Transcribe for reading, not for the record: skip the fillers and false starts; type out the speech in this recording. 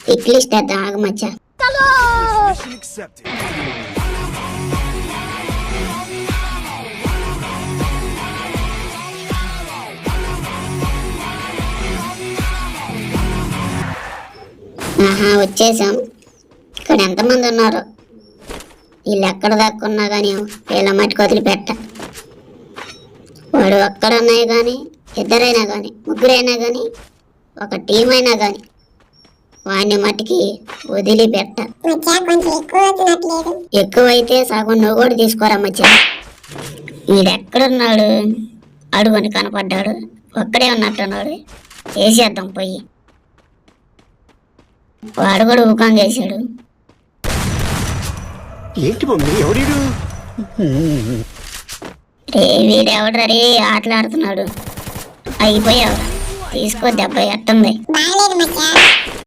టిక్లిస్ట్ వేద్దాం ఆగు మచ్చా. వచ్చేసాం. ఇక్కడ ఎంతమంది ఉన్నారు? వీళ్ళు ఎక్కడ దాక్కున్నా కానీ వీళ్ళ మట్టుకు వదిలిపెట్ట. వాడు ఒక్కడున్నాయి కానీ, ఇద్దరైనా కానీ, ముగ్గురైనా కానీ, ఒక టీం అయినా కానీ వాడిని మట్టికి వదిలిపెట్ట. ఎక్కువైతే సగం నువ్వు కూడా తీసుకోరా మచ్చా. వీడెక్కడున్నాడు? అడుగుని కనపడ్డాడు. ఒక్కడే ఉన్నట్టున్నాడు. వేసేద్దాం పోయి. వాడు కూడా ఊకం చేశాడు. ఏంటి మమ్మీ ఎవరు? వీడెవడ్రా రే ఆటలాడుతున్నాడు. అయిపోయావు. తీసుకో దెబ్బ ఎట్టుంది.